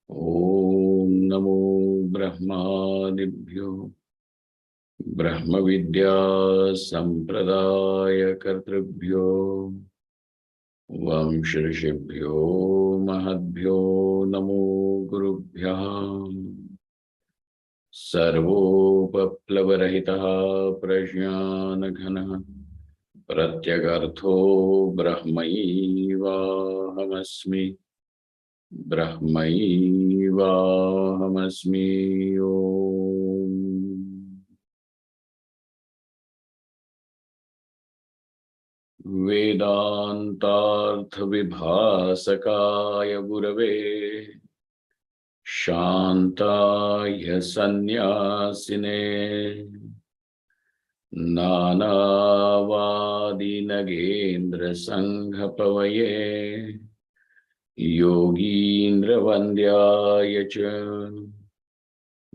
Om Namo Brahmadibhyo Brahma Vidya Sampradaya Kartribhyo Vamshirshibhyo Mahadbhyo Namo Gurubhyah Sarvopaplavarahitaha Prajnanaghanah Pratyagartho Brahmaivahamasmi Brahmaivahamasmi Om Vedantartha-vibhasakaya Gurave Shantaya Sannyasine Nanavadi Nagendra-sanghapavaye Yogindra-vandyaya cha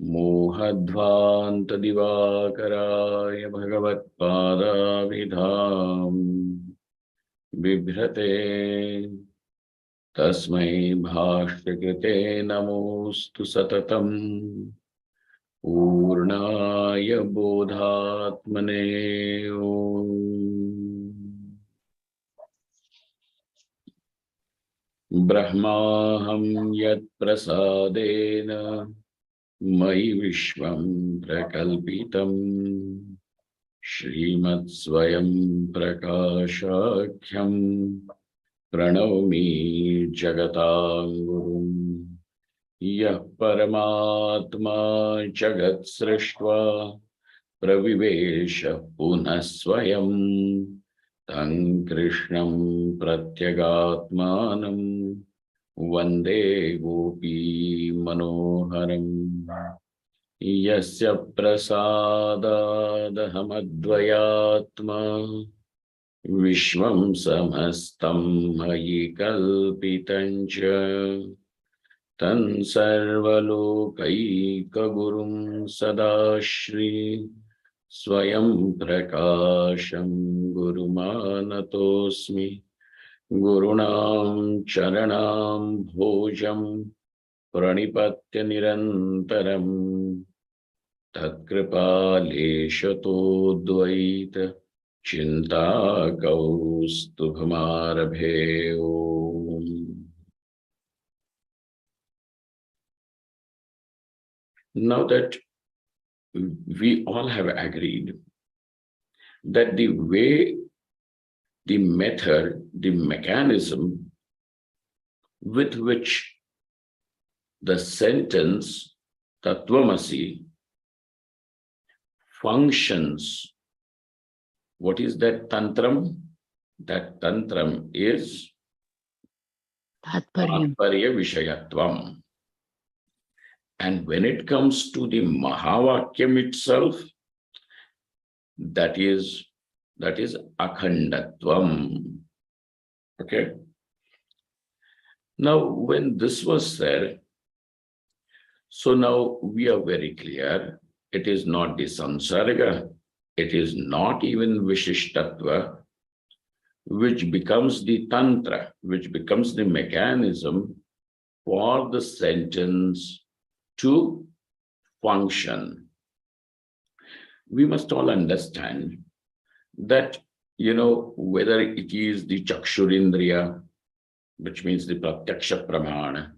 Mohadvanta-divakaraya Bhagavat-pada-vidham Bibhrate Tasmai Bhashyakrite Namostu Satatam Purnaya Bodhatmane Om Brahmaham Yat Prasadena Mai Vishwam Prakalpitam Shrimat Swayam Prakashakhyam Pranavami Jagatam Gurum Yah Paramatma Jagat Srishtva Pravivesha Punaswayam Tang Krishnam Pratyagatmanam Vande Gopi Manoharam Yasya Prasadadahamadvayatma Vishwam Samastam Mayi Kalpitancha Tan Sarvalokaika Gurum Sadashri Swayam Prakasham Gurumanatosmi Gurunam Charanam Bhojam Pranipatya Nirantaram Tatkripa Leshato Chinta Kaustubhamarabhe Om. Now that we all have agreed that the way, the method, the mechanism with which the sentence Tattvamasi functions, what is that tantram? That tantram is Tatparya Vishayatvam. And when it comes to the Mahavakyam itself, that is Akhandatvam. Okay. Now, when this was said, so now we are very clear, it is not the Sansarga, it is not even Vishishtatva, which becomes the Tantra, which becomes the mechanism for the sentence to function. We must all understand that, whether it is the Chakshurindriya, which means the Pratyaksha Pramana,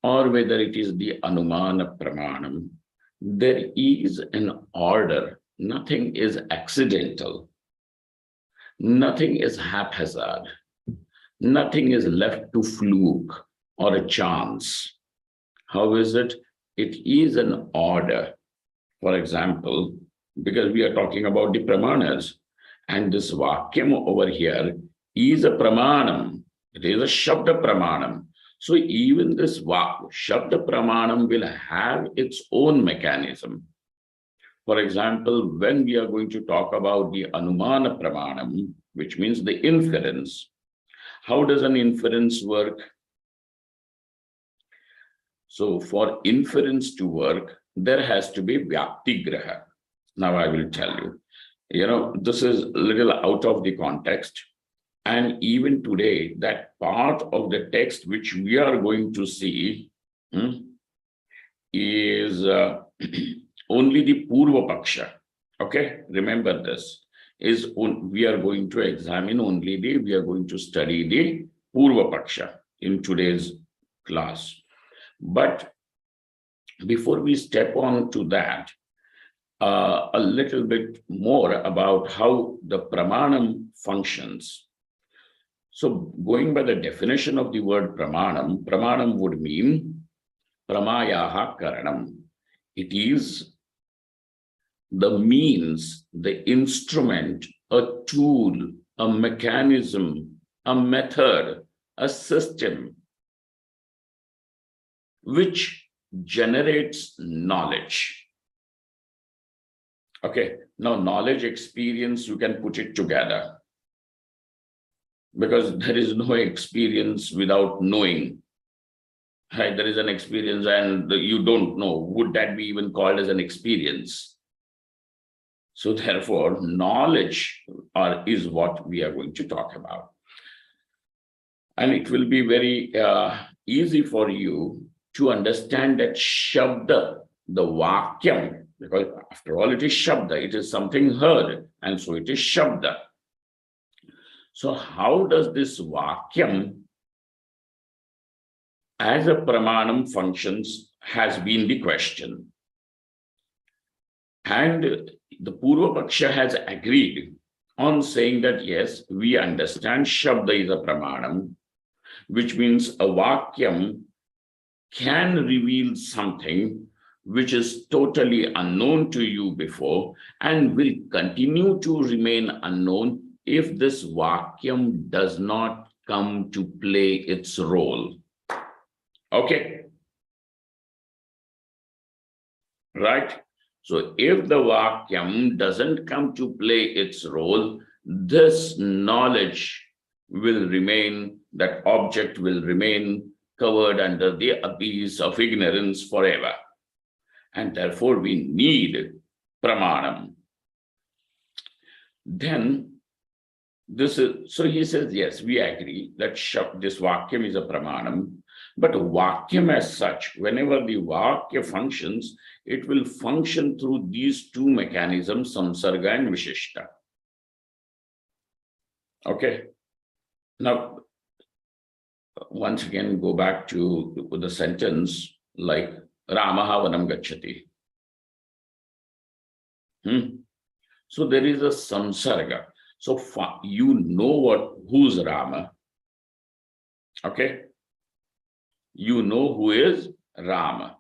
or whether it is the Anumana Pramanam, there is an order. Nothing is accidental. Nothing is haphazard. Nothing is left to fluke or a chance. How is it? It is an order. For example, because we are talking about the Pramanas, and this Vakyam over here is a Pramanam. It is a Shabda Pramanam. So even this Shabda Pramanam will have its own mechanism. For example, when we are going to talk about the Anumana Pramanam, which means the inference, how does an inference work? So for inference to work, there has to be Vyaktigraha. Now I will tell you. This is a little out of the context. And even today, that part of the text which we are going to see is only the Purva Paksha. Okay, remember this. We are going to examine we are going to study the Purva Paksha in today's class. But before we step on to that, a little bit more about how the Pramanam functions. So going by the definition of the word Pramanam, Pramanam would mean Pramayaha Karanam. It is the means, the instrument, a tool, a mechanism, a method, a system which generates knowledge. Okay, now knowledge, experience, you can put it together because there is no experience without knowing. Right? There is an experience and you don't know. Would that be even called as an experience? So therefore, knowledge is what we are going to talk about. And it will be very easy for you to understand that Shabda, the Vakyam, because after all, it is Shabda, it is something heard, and so it is Shabda. So how does this Vakyam as a Pramanam functions has been the question. And the Purva Paksha has agreed on saying that yes, we understand Shabda is a Pramanam, which means a Vakyam can reveal something which is totally unknown to you before and will continue to remain unknown if this Vakyam does not come to play its role. Okay. Right? So if the Vakyam doesn't come to play its role, this knowledge will remain, that object will remain covered under the abyss of ignorance forever. And therefore we need Pramanam. Then this is, so he says, yes, we agree that this Vakyam is a Pramanam, but Vakyam as such, whenever the Vakya functions, it will function through these two mechanisms, Samsarga and Vishishta. Okay. Now, once again, go back to the sentence like Ramaha Vanam Gacchati. So there is a Samsarga. So you know who's Rama. Okay. You know who is Rama.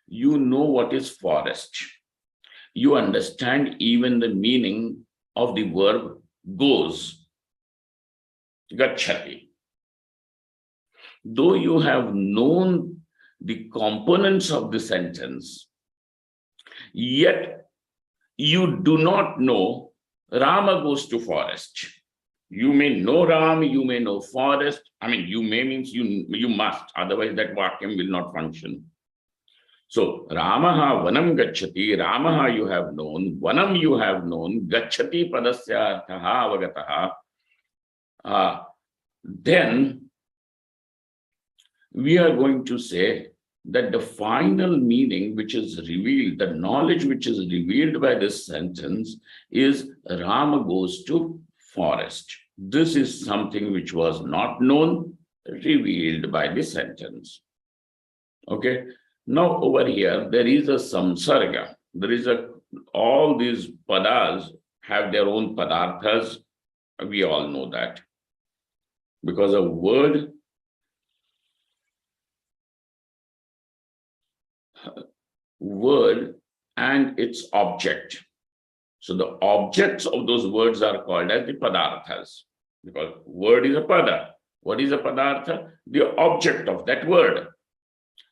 You know what is forest. You understand even the meaning of the verb goes. Gacchati. Though you have known the components of the sentence, yet you do not know Rama goes to forest. You may know Ram, you may know forest. I mean, you may means you must, otherwise that Vakyam will not function. So, Ramaha Vanam Gacchati, Ramaha you have known, Vanam you have known, Gacchati Padasya Arthaha Avagataha. Then we are going to say that the final meaning which is revealed, the knowledge which is revealed by this sentence is Rama goes to forest. This is something which was not known, revealed by the sentence. Okay. Now over here, there is a samsarga. There is all these padas have their own padarthas. We all know that. Because a word and its object. So the objects of those words are called as the padarthas. Because word is a pada. What is a padartha? The object of that word,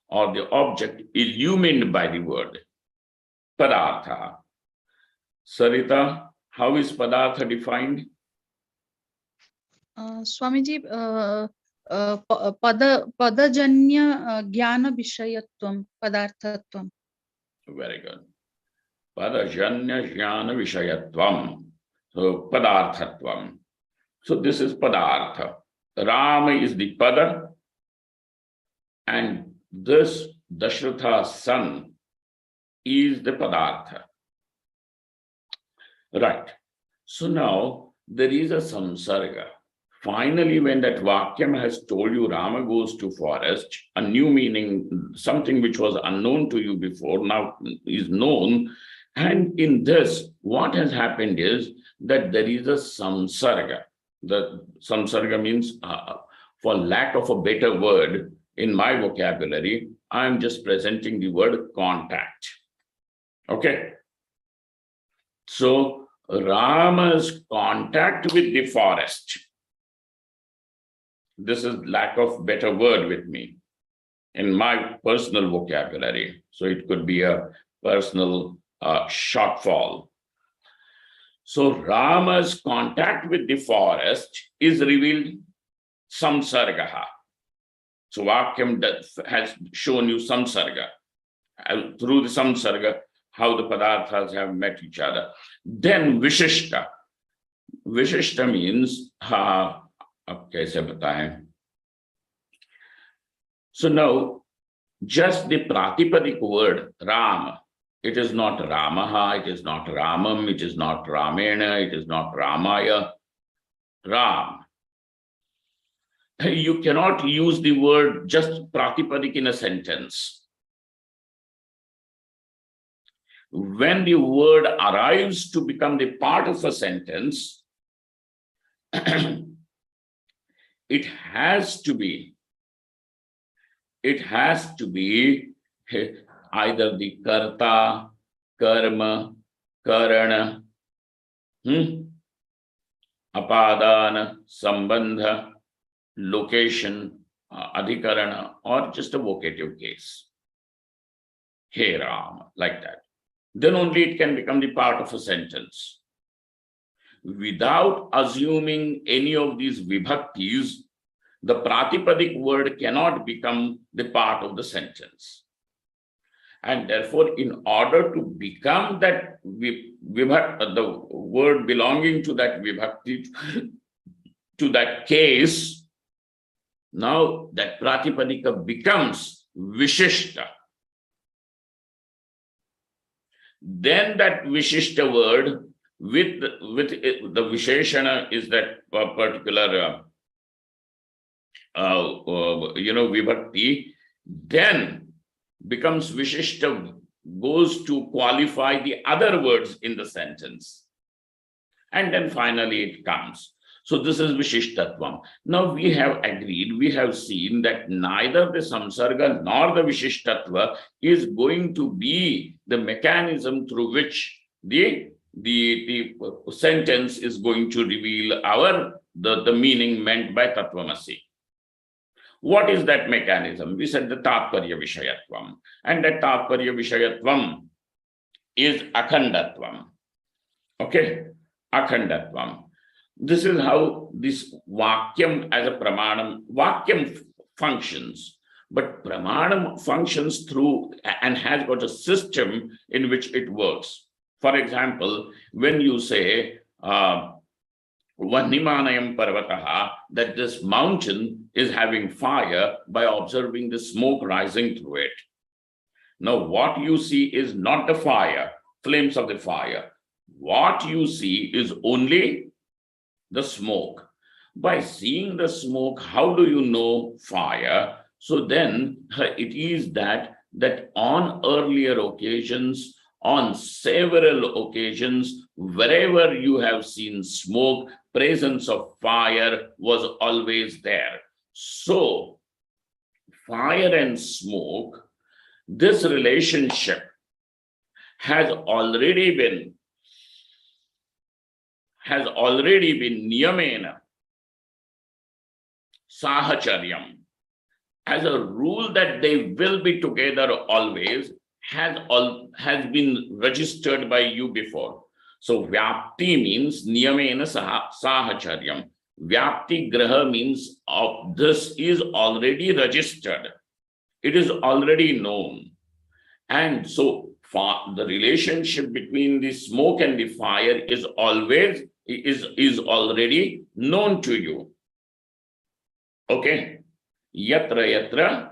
or the object illumined by the word. Padartha. Sarita, how is padartha defined? Swamiji, padajanya jnana vishayatvam, padarthatvam. Very good. Padajanya jnana vishayatvam. So padarthatvam. So this is Padartha. Rama is the Pada, and this Dashratha's son is the Padartha. Right. So now there is a samsarga. Finally, when that Vakyam has told you Rama goes to forest, a new meaning, something which was unknown to you before, now is known. And in this, what has happened is that there is a samsarga. The samsarga means, for lack of a better word in my vocabulary, I am just presenting the word contact. Okay. So Rama's contact with the forest. This is lack of better word with me in my personal vocabulary. So it could be a personal shortfall. So Rama's contact with the forest is revealed samsargaha. So Vakyam has shown you samsarga. Through the samsarga, how the padarthas have met each other. Then Vishishta. Vishishta means, अब कैसे बताएं? So now, just the Pratipadic word Ram, it is not Ramaha, it is not Ramam, it is not Ramena, it is not Ramaya. Ram. You cannot use the word just Pratipadik in a sentence. When the word arrives to become the part of a sentence, it has to be either the karta, karma, karana, apadana, sambandha, location, adhikarana, or just a vocative case. Hey Ram, like that. Then only it can become the part of a sentence. Without assuming any of these vibhaktis, the Pratipadik word cannot become the part of the sentence. And therefore, in order to become that the word belonging to that vibhakti, to that case, now that Pratipadika becomes Vishishta. Then that Vishishta word with the Visheshana is that particular vibhakti, then becomes Vishishta, goes to qualify the other words in the sentence. And then finally it comes. So this is Vishishtatvam. Now we have agreed, we have seen that neither the Samsarga nor the Vishishtatva is going to be the mechanism through which the sentence is going to reveal the meaning meant by Tattvamasi. What is that mechanism? We said the Tatparya Vishayatvam. And that Tatparya Vishayatvam is Akhandatvam. Okay? Akhandatvam. This is how this Vakyam as a Pramanam, Vakyam functions, but Pramanam functions through and has got a system in which it works. For example, when you say, Vanimanayam Parvataha, that this mountain is having fire by observing the smoke rising through it. Now, what you see is not the fire, flames of the fire. What you see is only the smoke. By seeing the smoke, how do you know fire? So then it is that on earlier occasions, on several occasions, wherever you have seen smoke, presence of fire was always there. So fire and smoke, this relationship has already been niyamena, sahacharyam, as a rule that they will be together always, has been registered by you before. So vyapti means niyamena sahacharyam. Vyapti graha means of this is already registered. It is already known. And so the relationship between the smoke and the fire is always is already known to you. Okay. Yatra yatra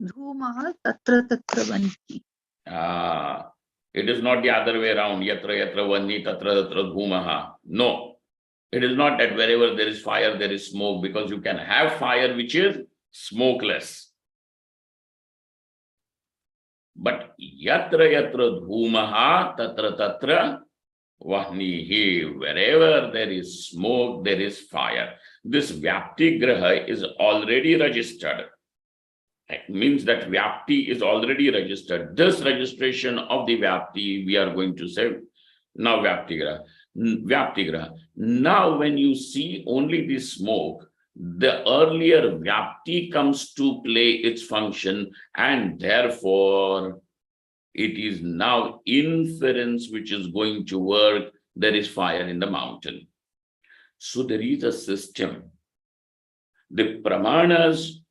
Dhumah tatra tatra vanti. it is not the other way around. Yatra vanni tatra tatra dhumaha. No, it is not that wherever there is fire, there is smoke, because you can have fire which is smokeless. But yatra dhumaha tatra tatra vahnihi. Wherever there is smoke, there is fire. This Vyapti Graha is already registered. It means that Vyapti is already registered. This registration of the Vyapti, we are going to say now Vyapti Graha. Now, when you see only the smoke, the earlier Vyapti comes to play its function, and therefore it is now inference which is going to work. There is fire in the mountain. So there is a system. The pramanas,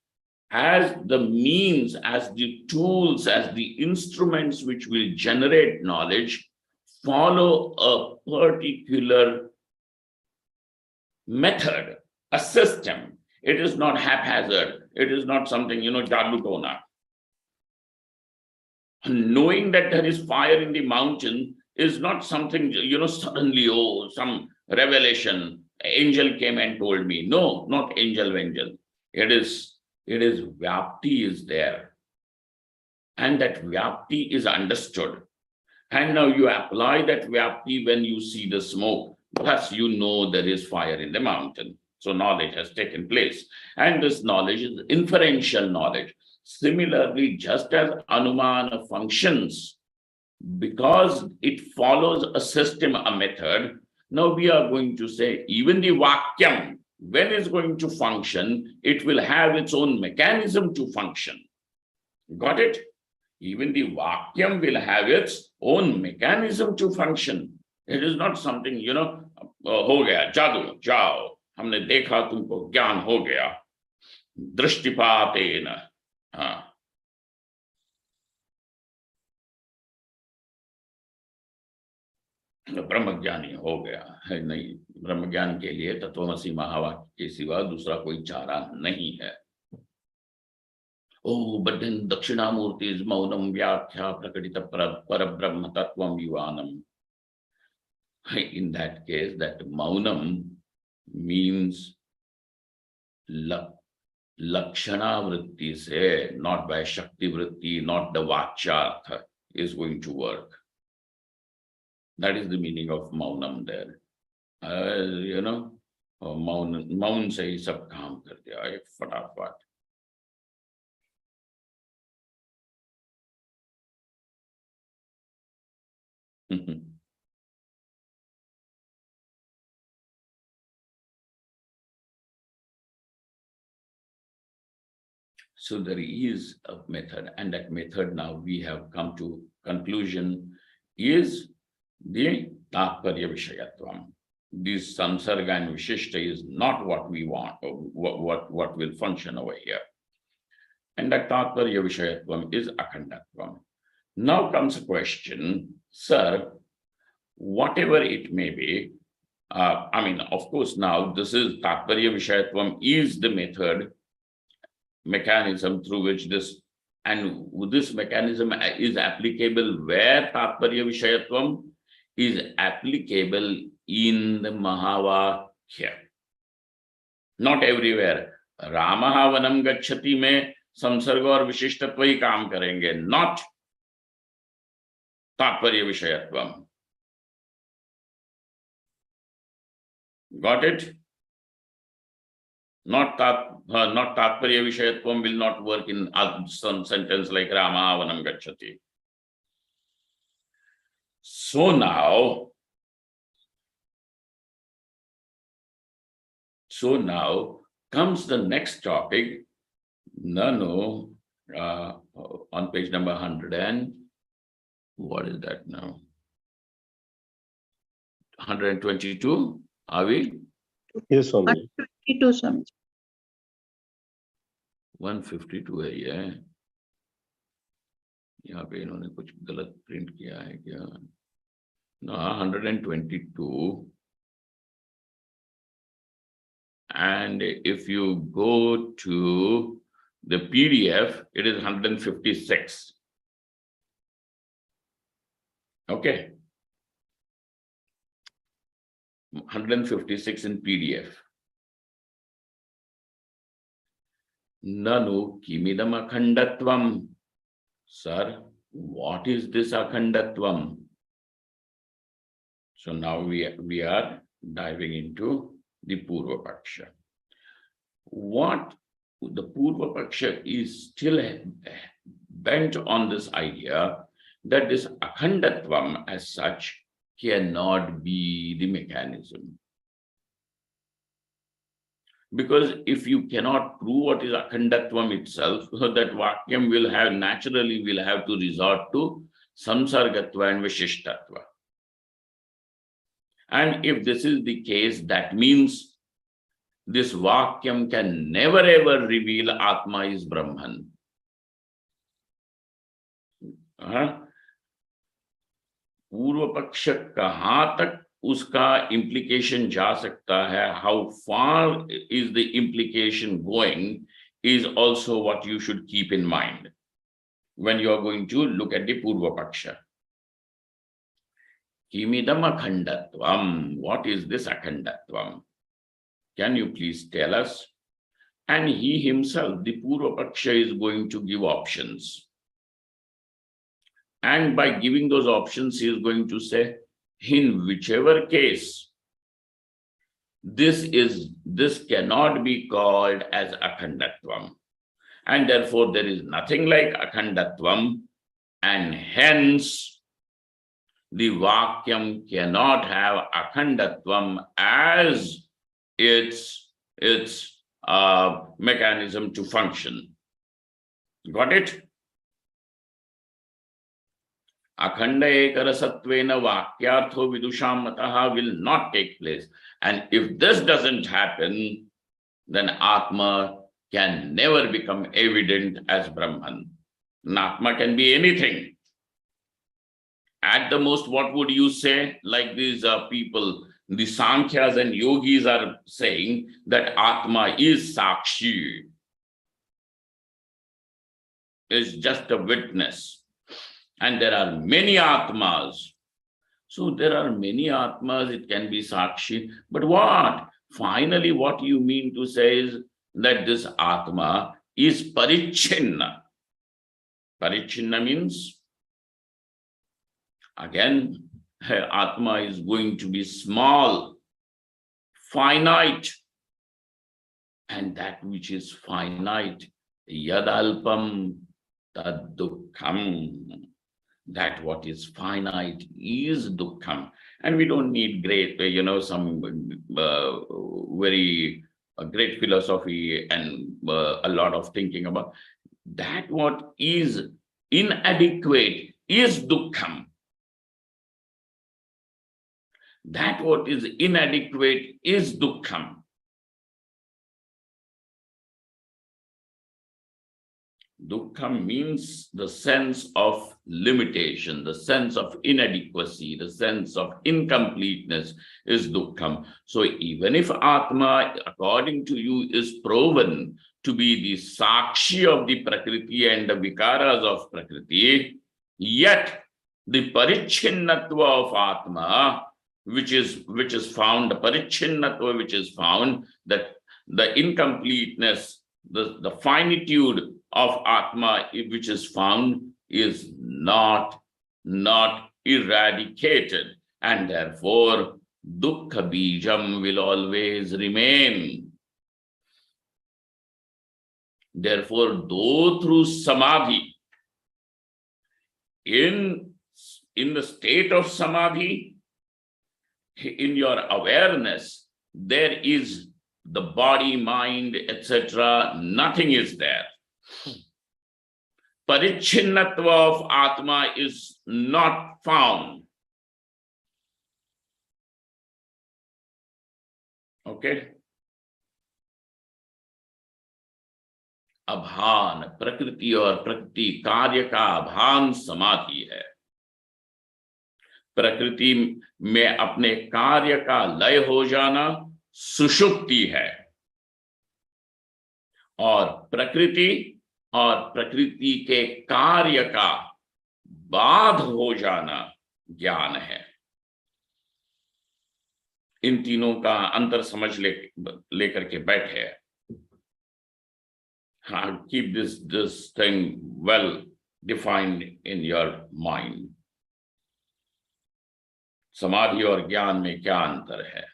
as the means, as the tools, as the instruments which will generate knowledge, follow a particular method, a system. It is not haphazard. It is not something, jadutona. Knowing that there is fire in the mountain is not something, suddenly, oh, some revelation, angel came and told me. No, not angel. It is Vyapti is there. And that Vyapti is understood. And now you apply that Vyapti when you see the smoke. Thus, you know there is fire in the mountain. So knowledge has taken place. And this knowledge is inferential knowledge. Similarly, just as Anumana functions, because it follows a system, a method, now we are going to say even the Vakyam, when it's going to function, it will have its own mechanism to function. Got it? Even the Vakyam will have its own mechanism to function. It is not something, ho gaya, jadu, jao, humne dekha tumko, gyan ho gaya, drishtipatena. ब्रह्मज्ञानी हो गया है। नहीं, ब्रह्मज्ञान के लिए तत्वमसि महावाक्य के सिवा दूसरा कोई चारा नहीं है। Oh, but then Dakshinamurti is Maunam Vyakhya Prakatita Parabrahma Tattvam Yuvanam. In that case, that Maunam means Lakshana Vritti se, not by Shakti Vritti, not the Vachyartha is going to work. That is the meaning of Maunam there. Maun se hi sab kaam kar diya, fatafat. So there is a method, and that method now we have come to conclusion is the Tatparya Vishayatvam. This Samsarga and Vishishta is not what we want, or what will function over here. And that Tatparya Vishayatvam is Akhandatvam. Now comes a question, sir, whatever it may be, of course, now this is Tatparya Vishayatvam is the mechanism through which this mechanism is applicable where Tatparya Vishayatvam is applicable in the Mahavakya. Not everywhere. Ramaha vanam gacchati में संसर्ग और विशिष्टत्व ही काम करेंगे, not तात्पर्य विषयत्वम. Got it? Not Tatparya Vishayatvam will not work in some sentence like Rama Vanam Gacchati. So now comes the next topic. Nano, on page number 100 and what is that now? 122, are we? Yes, Swami. 152, Swami. 152 है ये. यहाँ पे इन्होंने कुछ गलत print किया है क्या? No, 122. And if you go to the PDF, it is 156. Okay. 156 in PDF. Nanu kimidam akhandatvam. Sir, what is this akhandatvam? So now we are diving into the Purva Paksha. What the Purva Paksha is still bent on this idea that this akhandatvam as such cannot be the mechanism. Because if you cannot prove what is akhandatvam itself, so that vakyam will have to resort to samsargatva and vishishtatva. And if this is the case, that means this vakyam can never ever reveal Atma is Brahman. पूर्व पक्ष कहां तक उसका implication जा सकता है, how far is the implication going, is also what you should keep in mind when you are going to look at the Purva Paksha. Kimidam akhandatvam. What is this akhandatvam? Can you please tell us? And he himself, the Purva Paksha, is going to give options. And by giving those options, he is going to say, in whichever case, this cannot be called as akhandatvam. And therefore, there is nothing like akhandatvam, and hence the vakyam cannot have akhandatvam as its mechanism to function. Got it? Akhanda ekarasatvena vakyartho vidusham mataha will not take place. And if this doesn't happen, then Atma can never become evident as Brahman. And Atma can be anything. At the most, what would you say? Like these people, the Sankhyas and Yogis are saying that Atma is Sakshi, is just a witness. And there are many Atmas. So there are many Atmas, it can be Sakshi. But what? Finally, what you mean to say is that this Atma is Parichinna. Parichinna means, again, Atma is going to be small, finite. And that which is finite, yadalpam tad dukkham. That what is finite is dukkham. And we don't need great, some very great philosophy and a lot of thinking about that. What is inadequate is dukkham. That what is inadequate is dukkham. Dukkham means the sense of limitation, the sense of inadequacy, the sense of incompleteness is dukkham. So even if Atma, according to you, is proven to be the Sakshi of the Prakriti and the Vikaras of Prakriti, yet the Parichinnatva of Atma, which is found, the Parichinnatva which is found, that the incompleteness, the finitude of Atma which is found is not eradicated, and therefore dukkha bijam will always remain. Therefore, though through samadhi, in the state of samadhi, in your awareness, there is the body, mind, etc., nothing is there. Parichinnatva of Atma is not found. Okay? अभान, प्रकृति और प्रकृति कार्य का अभान समाधि है। प्रकृति में अपने कार्य का लय हो जाना सुषुप्ति है, और प्रकृति और प्रकृति के कार्य का बाध हो जाना ज्ञान है। इन तीनों का अंतर समझ लेकर के बैठे। Keep this thing well defined in your mind. समाधि और ज्ञान में क्या अंतर है?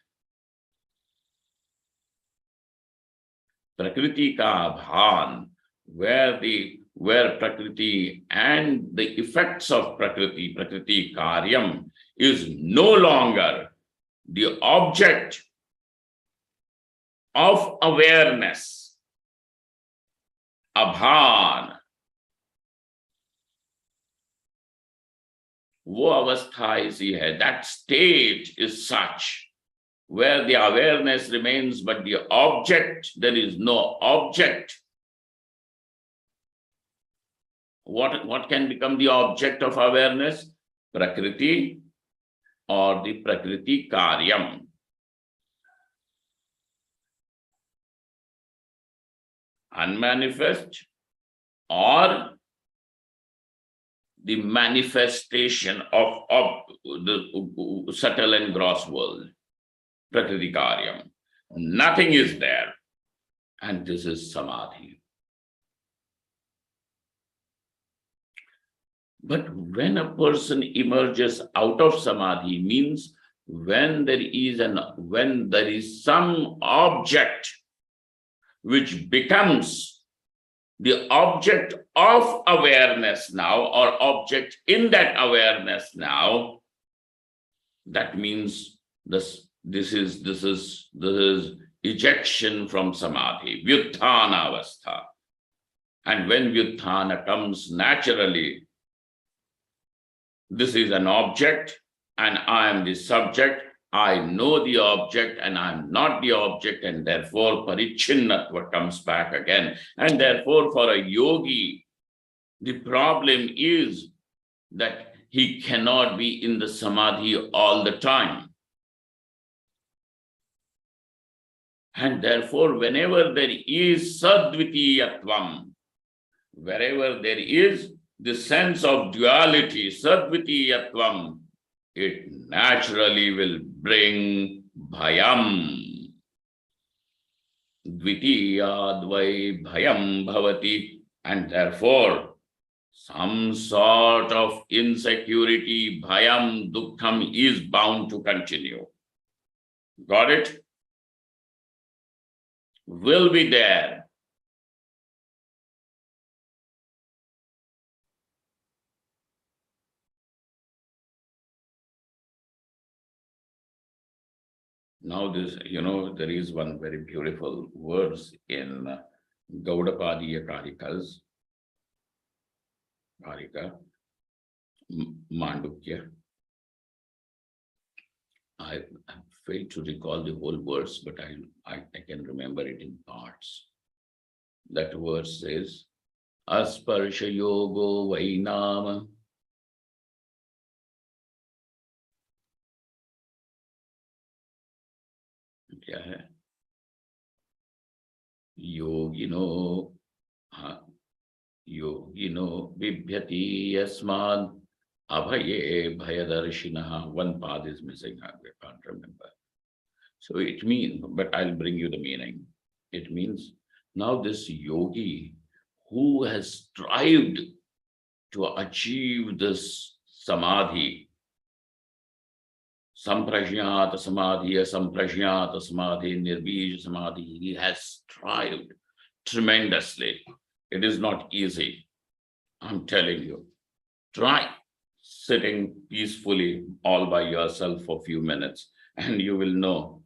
प्रकृति का भान, where prakriti and the effects of prakriti karyam, is no longer the object of awareness. Abhan, वो अवस्था ऐसी है, that stage is such where the awareness remains but the object, there is no object. What can become the object of awareness? Prakriti or the prakriti karyam. Unmanifest or the manifestation of the subtle and gross world. Prakriti karyam. Nothing is there. And this is samadhi. But when a person emerges out of samadhi, means when there is some object which becomes the object of awareness now, or object in that awareness now, that means this is ejection from samadhi, vyutthana avastha. And when vyutthana comes naturally, this is an object and I am the subject. I know the object and I am not the object, and therefore parichinnatva comes back again. And therefore for a yogi, the problem is that he cannot be in the samadhi all the time. And therefore whenever there is sadvitiyatvam, wherever there is the sense of duality, sadvitiyatvam, it naturally will bring bhayam. Dvitiyadvai bhayam bhavati. And therefore, some sort of insecurity, bhayam, dukkham is bound to continue. Got it? Will be there. Now this, there is one very beautiful verse in Gaudapadiya Karikas, Karika, Mandukya. I failed to recall the whole verse, but I can remember it in parts. That verse says, Asparsha yogo vainama. क्या है? योगिनो बिभ्यति यस्माद् abhaye bhayadarshinaha. One part is missing, I can't remember. So it means, but I'll bring you the meaning. It means now this yogi who has strived to achieve this samadhi, samprajnata samadhi, asamprajnata samadhi, nirbij samadhi, he has strived tremendously. It is not easy. I'm telling you. Try sitting peacefully all by yourself for a few minutes and you will know,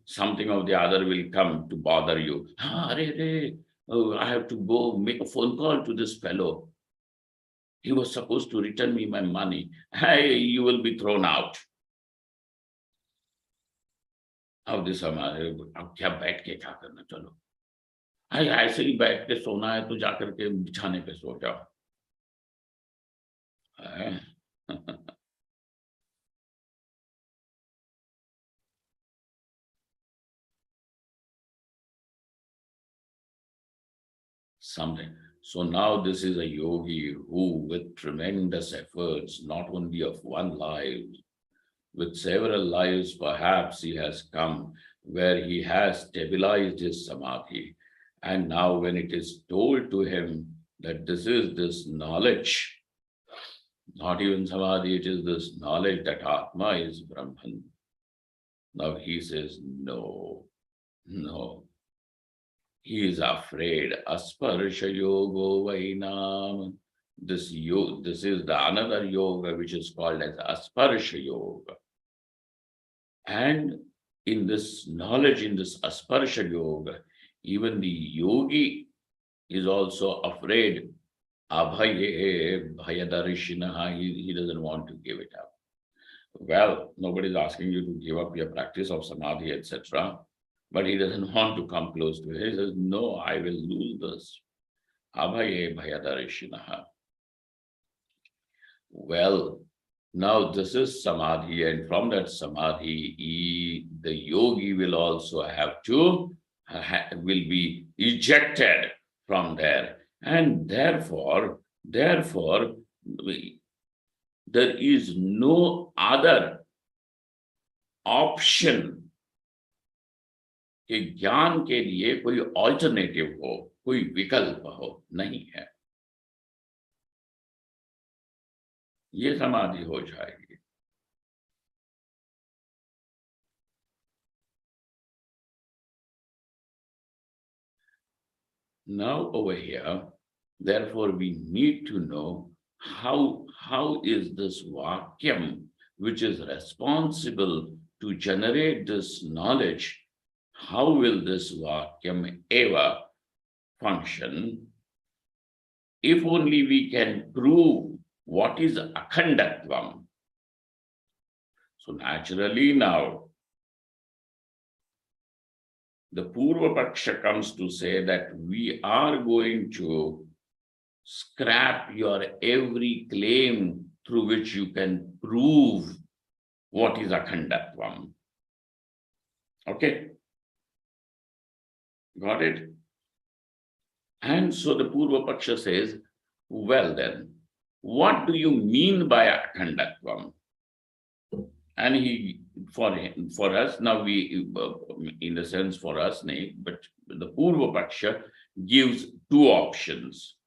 something of the other will come to bother you. Oh, I have to go make a phone call to this fellow. He was supposed to return me my money. Hey, you will be thrown out. Of this, ऐसे ही बैठ के सोना है तो जाकर के बिछाने पे सो जाओ। Something. So now this is a yogi who, with tremendous efforts, not only of one life, with several lives, perhaps he has come where he has stabilized his samadhi. And now, when it is told to him that this is this knowledge, not even samadhi, it is this knowledge that Atma is Brahman. Now he says, no, no. He is afraid. Asparsha yogo vainam. This is the another yoga which is called as asparsha yoga. And in this knowledge, in this asparsha yoga, even the yogi is also afraid. Abhaye bhayadarishinaha. He doesn't want to give it up. Well, nobody is asking you to give up your practice of samadhi, etc. But he doesn't want to come close to it. He says, no, I will lose this. Abhaye bhayadarishinaha. Well, now this is samadhi, and from that samadhi, the yogi will also have to, will be ejected from there. And therefore, there is no other option कि ज्ञान के लिए कोई alternative हो, कोई विकल्प हो, नहीं है। ये समाधि हो जाएगी। Now over here, therefore we need to know how is this vakyam, which is responsible to generate this knowledge, how will this vakyam ever function? If only we can prove what is akhandatvam. So naturally now, the Purva Paksha comes to say that we are going to scrap your every claim through which you can prove what is akhandatvam. Okay? Got it? And so the Purva Paksha says, well then, what do you mean by akhandatvam? And he, for us, now we, in a sense for us, but the Purva Paksha gives two options.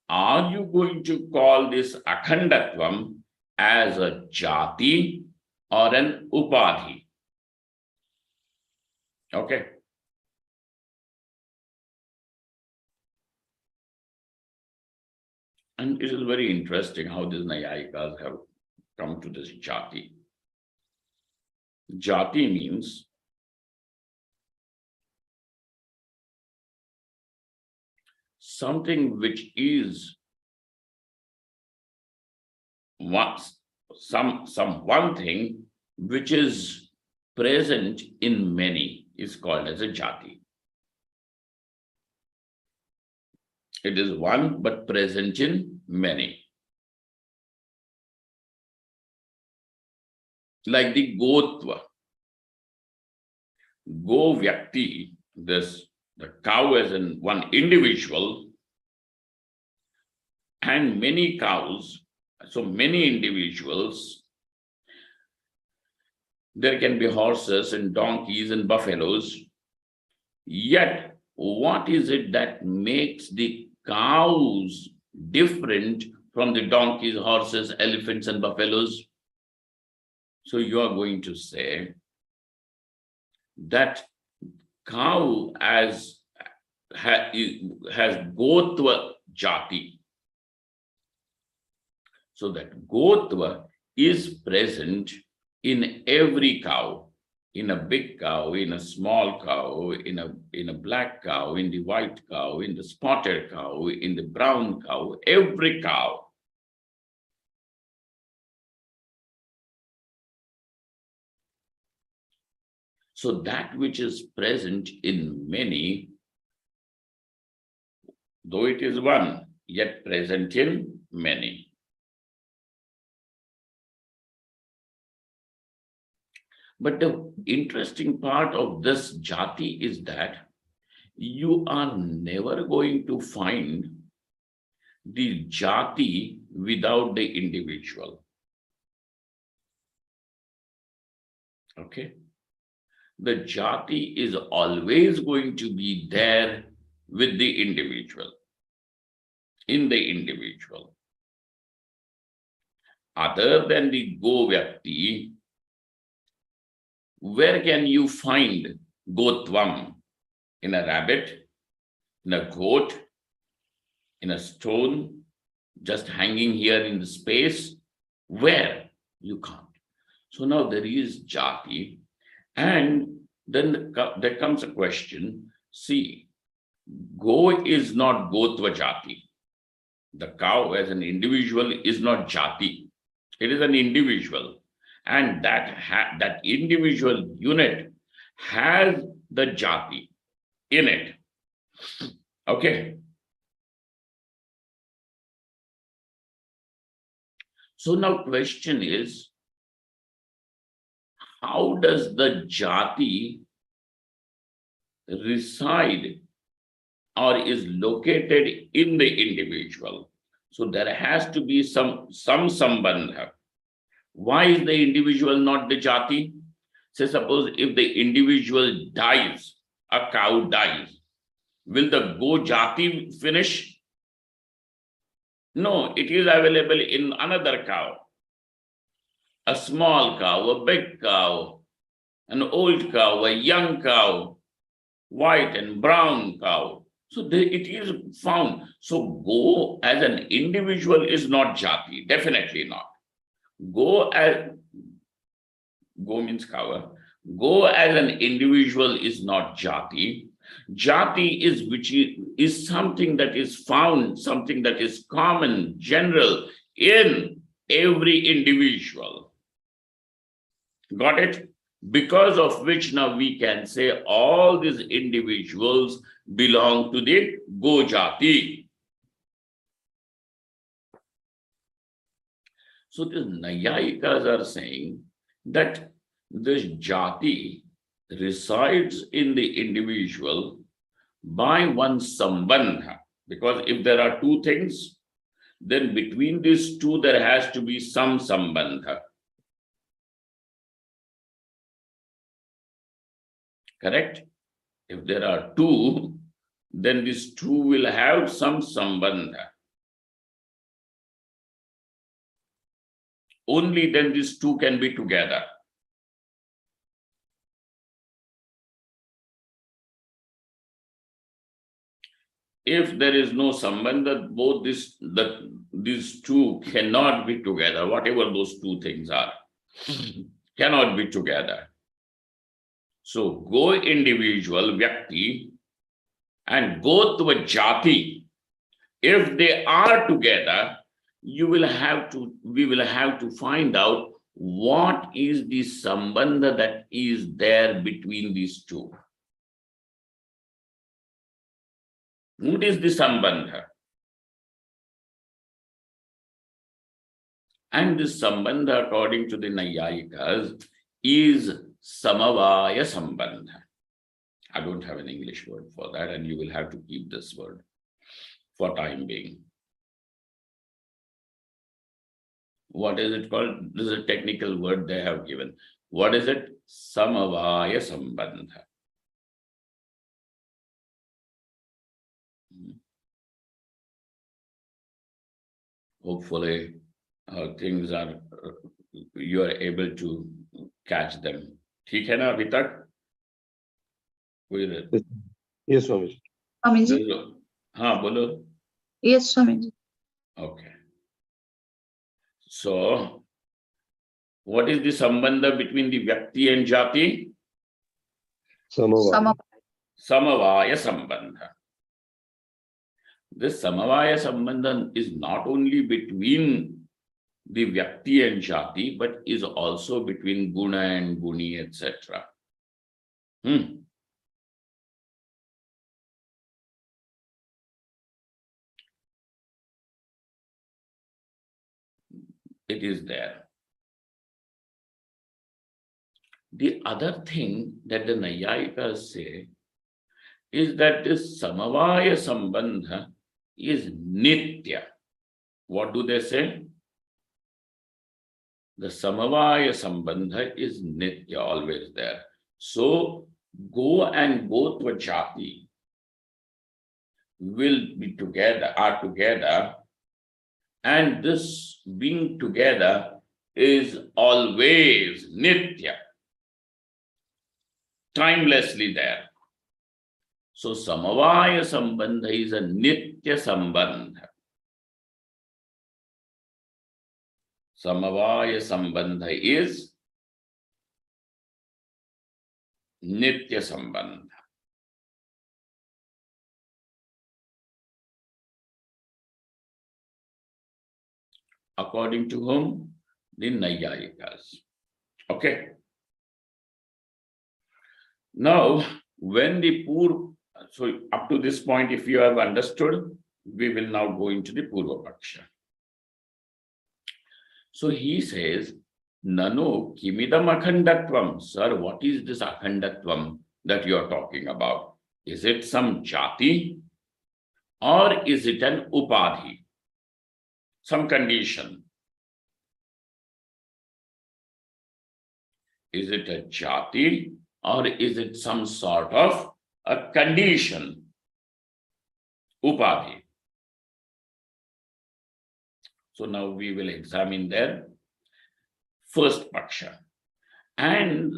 Are you going to call this akhandatvam as a jati or an upadhi? Okay. And it is very interesting how these Nayayikas have come to this jati. Jati means something which is one thing which is present in many is called as a jati. It is one but present in many. Like the gotva. Go vyakti, the cow as in one individual, and many cows, so many individuals. There can be horses and donkeys and buffaloes. Yet, what is it that makes the cows different from the donkeys, horses, elephants, and buffaloes? So you are going to say that cow has gotva jati. So that gotva is present in every cow, in a big cow, in a small cow, in a black cow, in the white cow, in the spotted cow, in the brown cow, every cow. So that which is present in many though it is one, yet present in many. But the interesting part of this jati is that you are never going to find the jati without the individual. Okay? The jati is always going to be there with the individual, in the individual. Other than the go vyakti, where can you find gotvam? In a rabbit, in a goat, in a stone, just hanging here in the space? Where? You can't. So now there is jati, and then there comes a question. See, go is not gotva jati. The cow as an individual is not jati. It is an individual. And that individual unit has the jati in it. Okay. So now question is, how does the jati reside or is located in the individual? So there has to be some sambandha. Why is the individual not the jati? Say suppose if the individual dies, a cow dies, will the go jati finish? No, it is available in another cow. A small cow, a big cow, an old cow, a young cow, white and brown cow. So it is found. So go as an individual is not jati, definitely not. Go means cow. Go as an individual is not jati. Jati is which is something that is found, something that is common, general in every individual. Got it? Because of which now we can say all these individuals belong to the go jati. So the Nayayikas are saying that this jati resides in the individual by one sambandha. Because if there are two things, then between these two there has to be some sambandha. Correct? If there are two, then these two will have some sambandha. Only then these two can be together. If there is no sambandha, both these two cannot be together, whatever those two things are, cannot be together. So go individual, vyakti, and gotva jati, if they are together, we will have to find out what is the sambandha that is there between these two. What is the sambandha? And this sambandha, according to the Nayayikas, is samavaya sambandha. I don't have an English word for that, and you will have to keep this word for time being. What is it called? This is a technical word they have given. What is it? Samavaya sambandha. Hopefully, things are, you are able to catch them. ठीक है ना अभी तक? Yes, Swamiji. Swamiji. हाँ बोलो. Yes, Swamiji. Okay. So, what is the sambandha between the vyakti and jati? Samavaya. Samavaya sambandha. This samavaya sambandha is not only between the vyakti and jati, but is also between guna and guni, etc. it is there. The other thing that the Nayayikas say is that this Samavaya Sambandha is Nitya. What do they say? The Samavaya Sambandha is Nitya, always there. So, Go and Gotva Jati will be together, are together, and this being together is always Nitya, timelessly there. So, Samavaya Sambandha is a Nitya Sambandha. Samavaya Sambandha is Nitya Sambandha. According to whom? The Nayayikas. Okay. Now, when the so up to this point, if you have understood, we will now go into the Purva Paksha. So he says, Nano kimidam akhandatvam. Sir, what is this akhandatvam that you are talking about? Is it some jati or is it an upadhi? Some condition. Is it a jati or is it some sort of a condition? Upadhi. So now we will examine their first paksha. And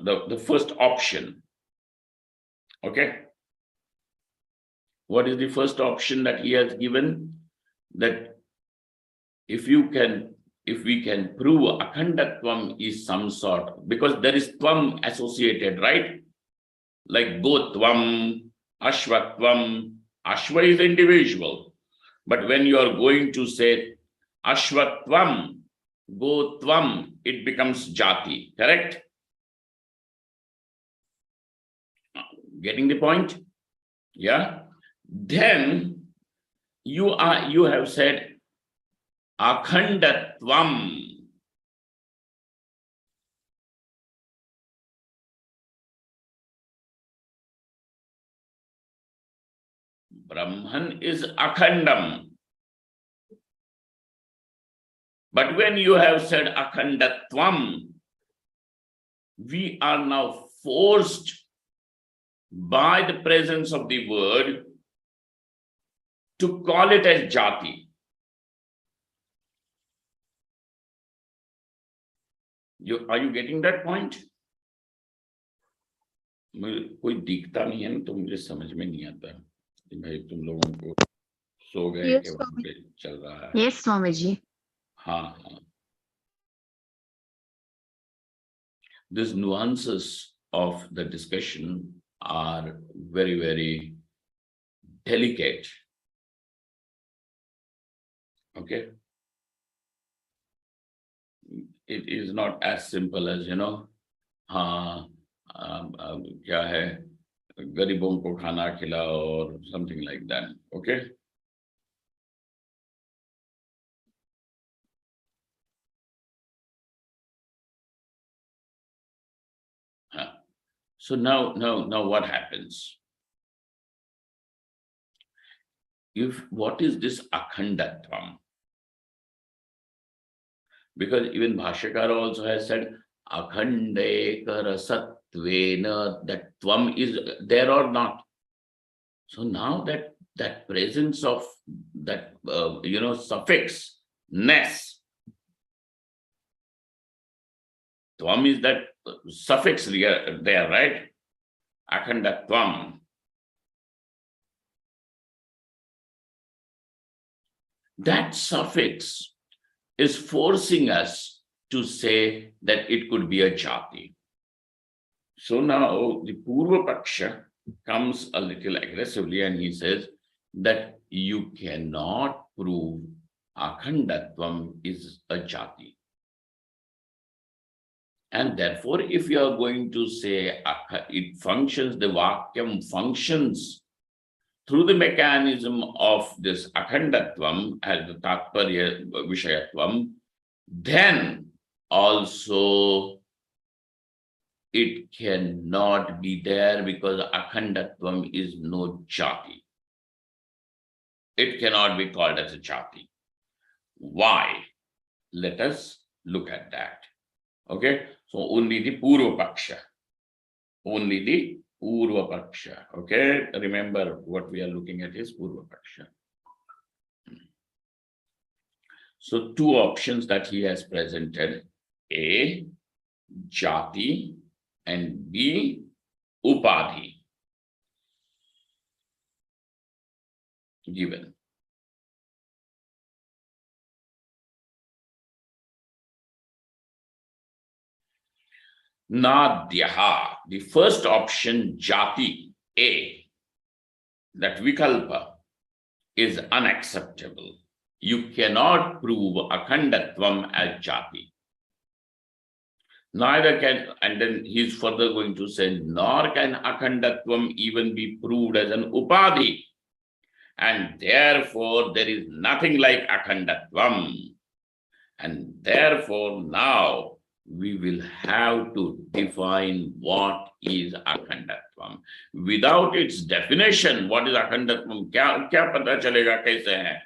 the first option. Okay. What is the first option that he has given? That if we can prove akhandatvam is some sort, because there is tvam associated, right? Like gotvam, ashvatvam. Ashva is individual. But when you are going to say ashvatvam, gotvam, it becomes jati, correct? Getting the point? Yeah. Then you have said akhandatvam. Brahman is akhandam. But when you have said akhandatvam, we are now forced by the presence of the word to call it as jati. Are you getting that point? कोई दिखता नहीं है ना, तो मुझे समझ में नहीं आता कि भाई तुम लोगों को सो गए कि वहां पे चल रहा है. Yes, Swamiji. हाँ. These nuances of the discussion are very, very delicate. Okay. It is not as simple as, हाँ, क्या है, गरीबों को खाना खिलाओ or something like that. Okay. So now what happens? What is this akhandatvam? Because even Bhashyakara also has said akhandekara satvena, that tvam is there or not. So now that presence of that suffix ness, tvam is that suffix there, right? Akhandatvam. That suffix is forcing us to say that it could be a jati. So now the Purva Paksha comes a little aggressively and he says that you cannot prove akhandatvam is a jati. And therefore, if you are going to say it functions, the vakyam functions through the mechanism of this akhandatvam as the tatparya vishayatvam, then also it cannot be there because akhandatvam is no jati. It cannot be called as a jati. Why? Let us look at that. Okay, so only the Purva Paksha. Only the Purva Paksha. Okay, remember what we are looking at is Purva Paksha. So two options that he has presented: A, jati, and B, upadhi. Given. Nadhyaha, the first option, jati, A, that vikalpa is unacceptable. You cannot prove akhandatvam as jati. Neither can, and then he's further going to say, nor can akhandatvam even be proved as an upadhi. And therefore, there is nothing like akhandatvam. And therefore, now we will have to define what is akhandatvam. Without its definition, what is akhandatvam? Kya pata chalega kaise hai?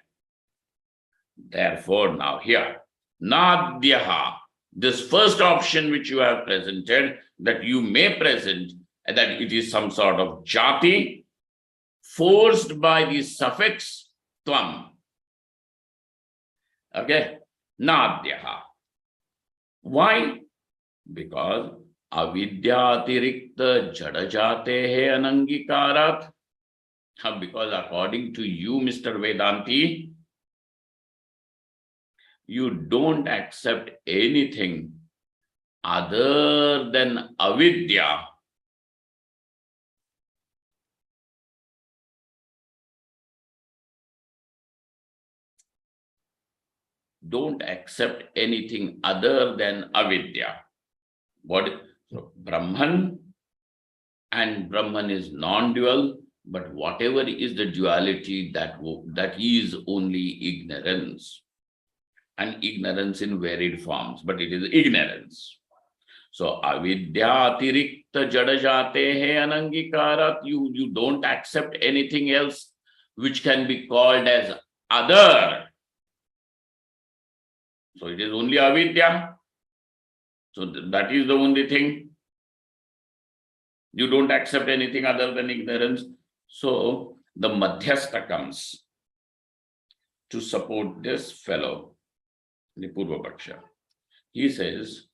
Therefore, now here, nadhyaha, this first option which you have presented, that you may present that it is some sort of jati forced by the suffix tvam. Okay, nadhyaha. Why? Because avidyatirikta jadajatehe anangikarat. Because according to you, Mr. Vedanti, you don't accept anything other than avidya. Don't accept anything other than avidya. What? So Brahman, and Brahman is non-dual, but whatever is the duality, that is only ignorance. And ignorance in varied forms, but it is ignorance. So avidyatirikta jadajatehe anangikarat, you don't accept anything else which can be called as other. So it is only avidya. So that is the only thing. You don't accept anything other than ignorance. So the Madhyastha comes to support this fellow, the Purva Paksha. He says,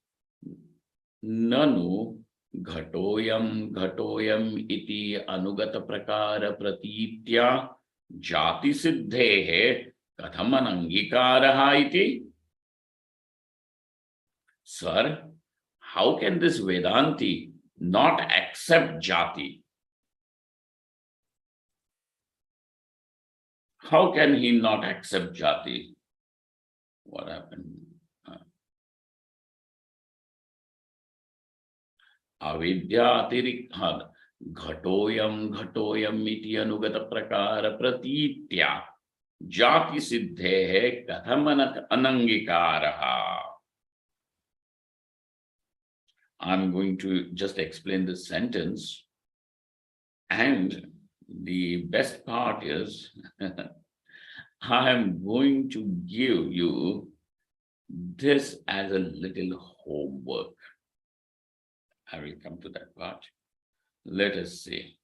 Nanu ghatoyam iti anugata prakara pratitya jati siddhehe katham anangikaraha iti. Sir, how can this Vedanti not accept jati? How can he not accept jati? What happened? Avidya atirikta ghatoyam iti anugata prakara pratitya jati siddhehe katham anangikaraha. I'm going to just explain this sentence, and the best part is I am going to give you this as a little homework. I will come to that part. Let us see.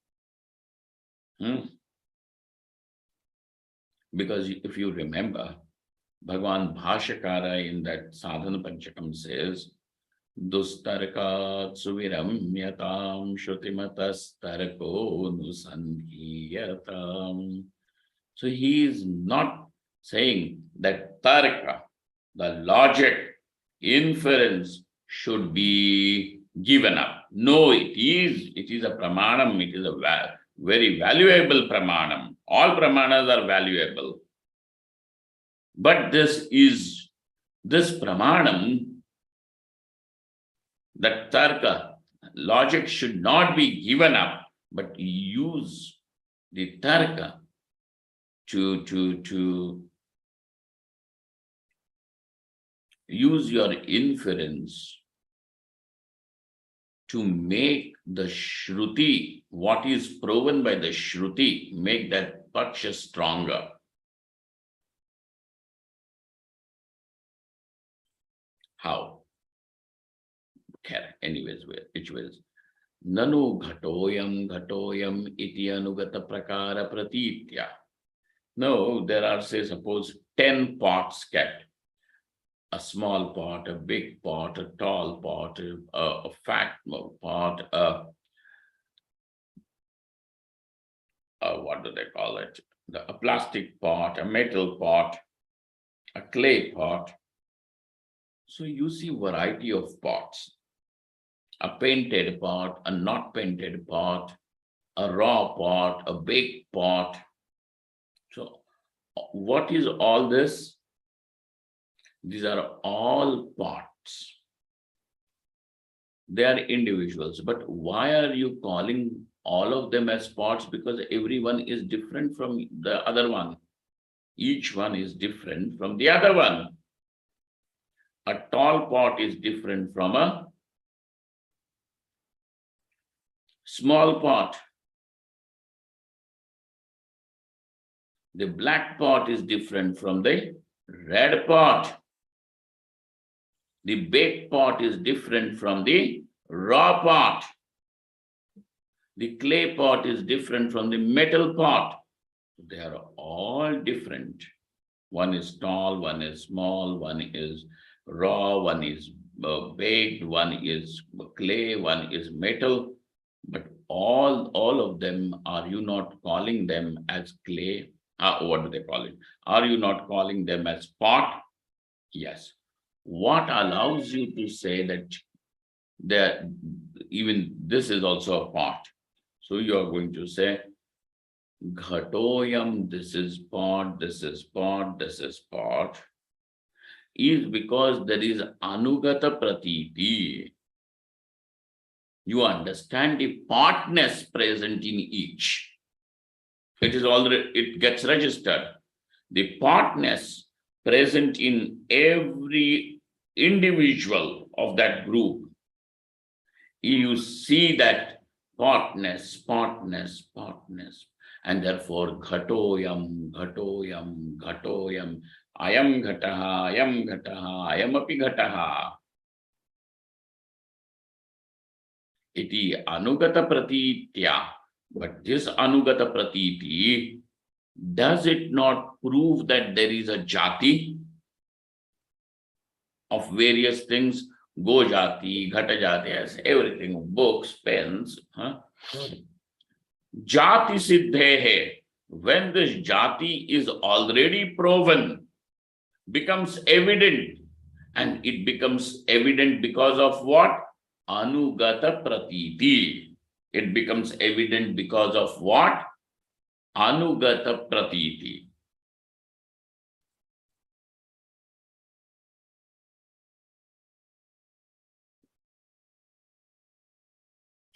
Because if you remember, Bhagavan Bhashakara in that Sadhana Panchakam says, Dustarkat suviramyatam shutimatas tarko nusandhiyatam. So he is not saying that tarka, the logic, inference should be given up. No, it is a pramanam, it is a very valuable pramanam. All pramanas are valuable. But this pramanam, that tarka, logic should not be given up, but use the tarka, to use your inference to make the Shruti, what is proven by the Shruti, make that Paksha stronger. How? Okay, anyways, which ways? Nanu ghatoyam iti anugata prakara pratitya. No, there are, say, suppose 10 pots kept. A small pot, a big pot, a tall pot, a fat pot, what do they call it? A plastic pot, a metal pot, a clay pot. So you see variety of pots. A painted pot, a not painted pot, a raw pot, a baked pot. So what is all this? These are all pots. They are individuals. But why are you calling all of them as pots? Because everyone is different from the other one. Each one is different from the other one. A tall pot is different from a small pot. The black pot is different from the red pot. The baked pot is different from the raw pot. The clay pot is different from the metal pot. They are all different. One is tall, one is small, one is raw, one is baked, one is clay, one is metal. But all of them, are you not calling them as clay? What do they call it? Are you not calling them as pot? Yes. What allows you to say that even this is also a pot? So you are going to say, Ghatoyam, this is pot, this is pot, this is pot, is because there is Anugata Pratiti. You understand the potness present in each. It is already, it gets registered. The potness present in every individual of that group. You see that potness, and therefore ghatoyam, ayam ghataha, ayam api ghataha. Iti anugata pratitya. But this anugata pratiti, does it not prove that there is a jati of various things? Go jati, ghata jati, yes, everything, books, pens. Jati siddhehe. When this jati is already proven, becomes evident, and it becomes evident because of what? Anugata pratiti. It becomes evident because of what? Anugata pratiti.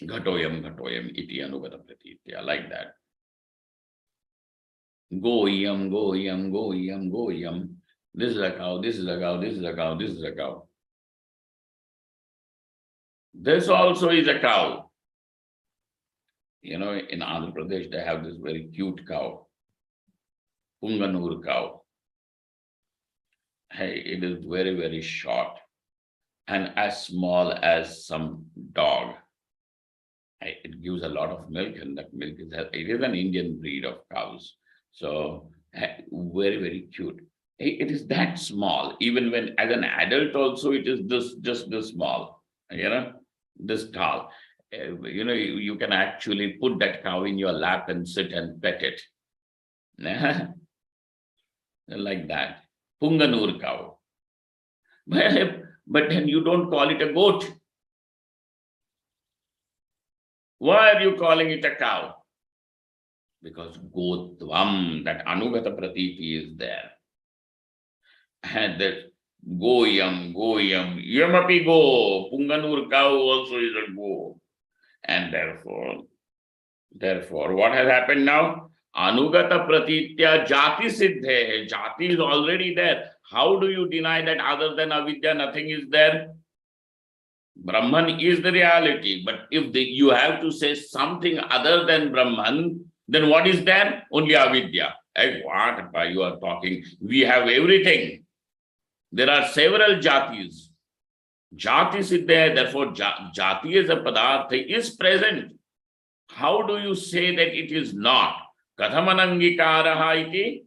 Ghatoyam iti anugata pratitya, like that. Goyam. This is a cow, this is a cow, this is a cow, this is a cow. This also is a cow. You know, in Andhra Pradesh, they have this very cute cow, Punganur cow. Hey, it is very, very short and as small as some dog. Hey, it gives a lot of milk, and that milk is, it is an Indian breed of cows. So very, very cute. It is that small. Even when as an adult also, it is just this small, you know, this tall. You know, you can actually put that cow in your lap and sit and pet it. Like that. Punganur cow. But then you don't call it a goat. Why are you calling it a cow? Because gotvam, that anugata pratiti is there. And that goyam, yamapi go, Punganur cow also is a go. And therefore, Therefore, what has happened now? Anugata pratitya jati siddhe. Jati is already there. How do you deny that other than avidya, nothing is there? Brahman is the reality. But if you have to say something other than Brahman, then what is there? Only avidya. Hey, what you are talking? We have everything. There are several jatis. Jati siddhe, therefore jati as a padartha is present. How do you say that it is not? Kathamanangikaraha iti?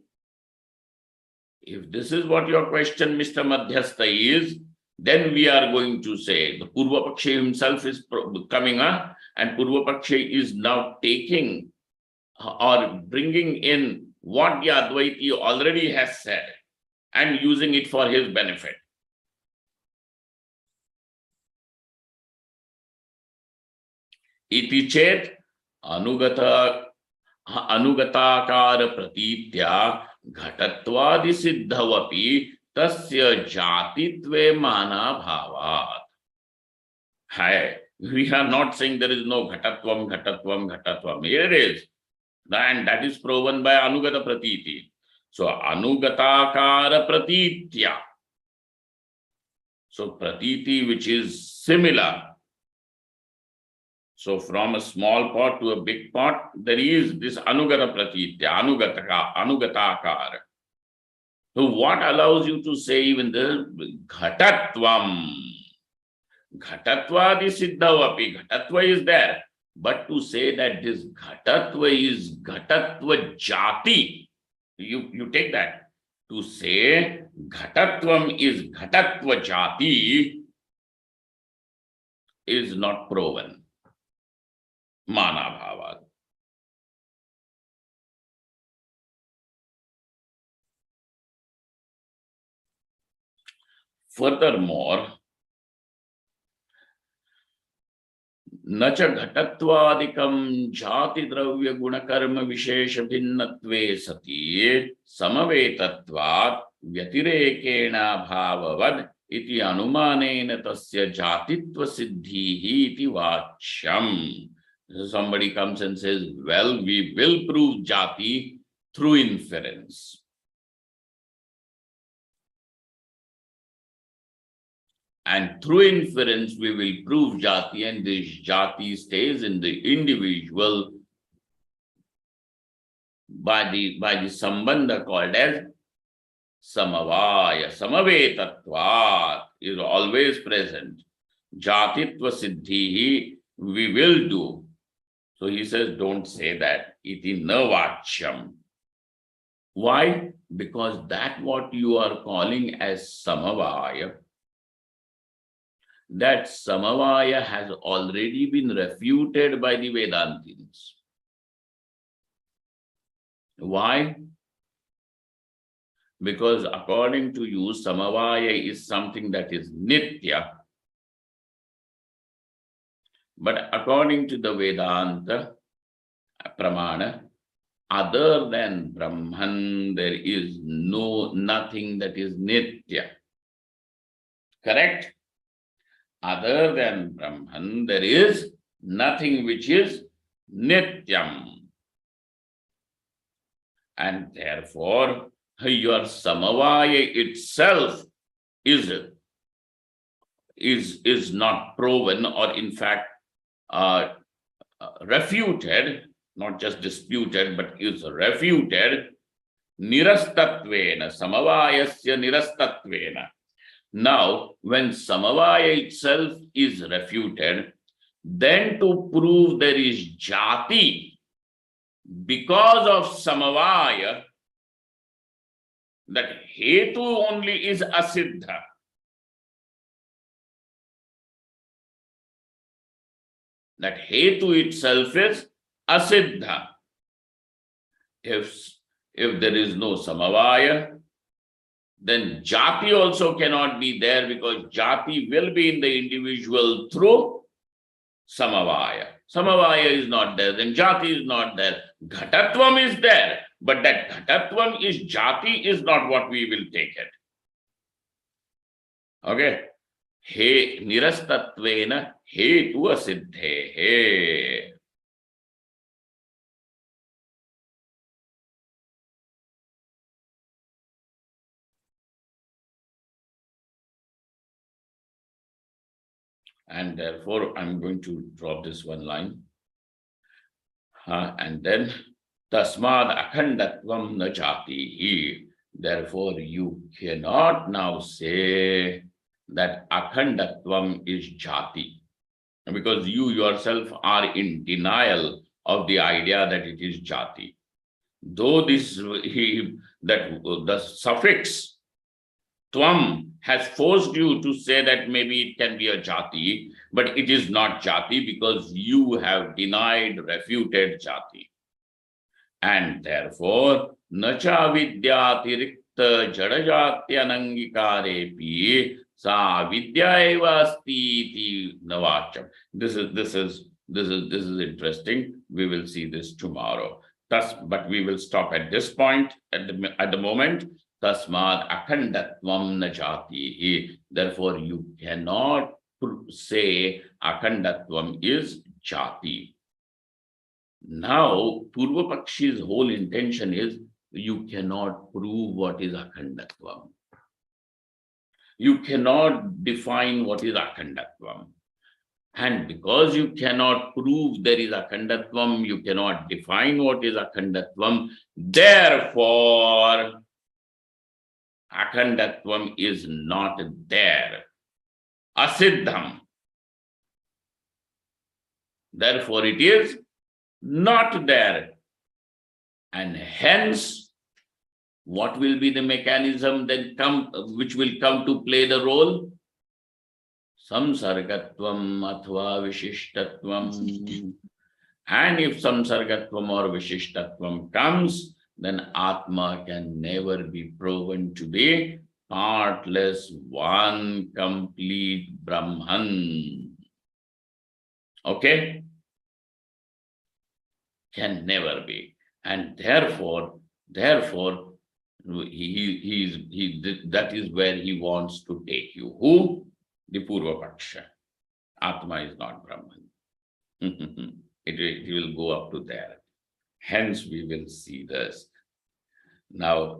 If this is what your question, Mr. Madhyastha, is, then we are going to say the Purvapaksha himself is coming up, and Purvapaksha is now taking or bringing in what the Advaiti already has said and using it for his benefit. Iti chet anugatakara pratitya ghatatwadi siddhavapi tasya jatitve mana bhavat. Hi, we are not saying there is no ghatatvam. Here it is. And that is proven by anugata pratiti. So anugatakara pratitya. So pratiti which is similar. So from a small pot to a big pot, there is this anugata pratitya, anugatakara. So what allows you to say even the ghatatvam? Ghatatva siddhavapi. Ghatatva is there. But to say that this ghatatva is ghatatva jati, you take that. To say ghatatvam is ghatatva jati is not proven. Mana bhava. Furthermore, न च घटत्वादिकं जाति द्रव्य गुणकर्म विशेष भिन्नत्वे सति समवेतत्वात् व्यतिरेकेण भाववद् इति अनुमानेन तस्य जातित्व सिद्धिः इति वाच्यम्. Somebody comes and says, well, we will prove jati through inference. And through inference, we will prove jati, and this jati stays in the individual by the sambandha called as samavaya. Samavetatvat is always present. Jatitva siddhihi we will do. So he says, don't say that. Iti na vachyam. Why? Because that what you are calling as samavaya, that samavaya has already been refuted by the Vedantins. Why? Because according to you, samavaya is something that is nitya. But according to the Vedanta pramana, other than Brahman, there is nothing that is nitya. Correct? Other than Brahman, there is nothing which is nityam. And therefore, your samavaya itself is not proven, or in fact refuted, not just disputed, but is refuted, nirastatvena, samavayasya nirastatvena. Now, when samavaya itself is refuted, then to prove there is jati because of samavaya, that hetu only is asiddha. That hetu itself is asiddha. If there is no samavaya, then jati also cannot be there, because jati will be in the individual through samavaya. Samavaya is not there, then jati is not there. Ghatatvam is there, but that ghatatvam is jati is not what we will take it. Okay? He nirastatvena hetu asiddhehe. And therefore, I'm going to drop this one line. And then, tasmad akhandatvam na jatihi. Therefore, you cannot now say that akhandatvam is jati, because you yourself are in denial of the idea that it is jati. Though that the suffix tvam has forced you to say that maybe it can be a jati, but it is not jati because you have denied, refuted jati. And therefore, nacha vidyatirikta jadajatyanangikarepi sa vidya eva asti navacham. This is interesting. We will see this tomorrow. But we will stop at this point at the moment. Tasmad akhandatvam na jatihi. Therefore, you cannot say akhandatvam is jati. Now, Purva Pakshi's whole intention is you cannot prove what is akhandatvam. You cannot define what is akhandatvam. And because you cannot prove there is akhandatvam, you cannot define what is akhandatvam, therefore, akhandatvam is not there. Asiddham. Therefore, it is not there. And hence, what will be the mechanism that which will come to play the role? Samsargatvam athva vishishtatvam. And if samsargatvam or vishishtatvam comes, then Atma can never be proven to be partless, one complete Brahman. Okay? Can never be. And therefore, that is where he wants to take you. Who? The Purva Paksha. Atma is not Brahman. it will go up to there. Hence, we will see this. Now,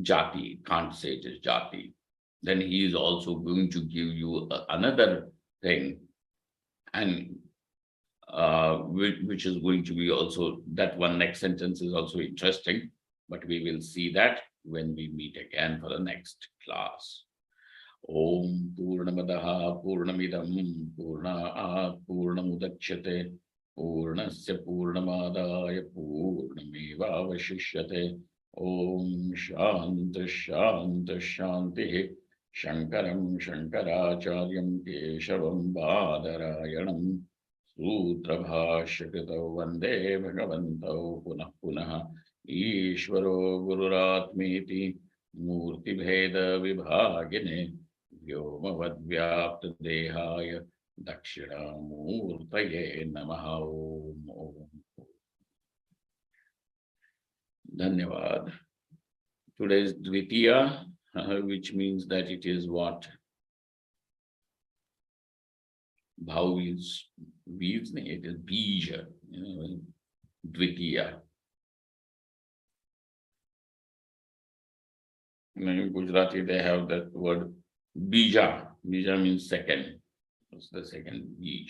jati, can't say it is jati. Then he is also going to give you another thing, and which is going to be also, that one next sentence is also interesting, but we will see that when we meet again for the next class. Om Purnamadaha Purnamidam Purnaat Purnamudachyate Purnasya Purnamadaya Purnameva Vashishyate. Om Shanta Shanta Shanti. Shankaram Shankaracharyam Keshavam Badarayanam Sutra Bhashyakritau Vande Bhagavantau Punah Punah Ishvaro Gururatmeti Murti Bheda Vibhagine Vyomavad Vyapta Dehaya Dakshina Murtaye Namaha. Om. Dhanyavad. Today's Dvitiya, which means that it is what? Bhav is weaves, it is bija, Dvitiya. In Gujarati, they have that word bija. Bija means second. What's the second? Bij.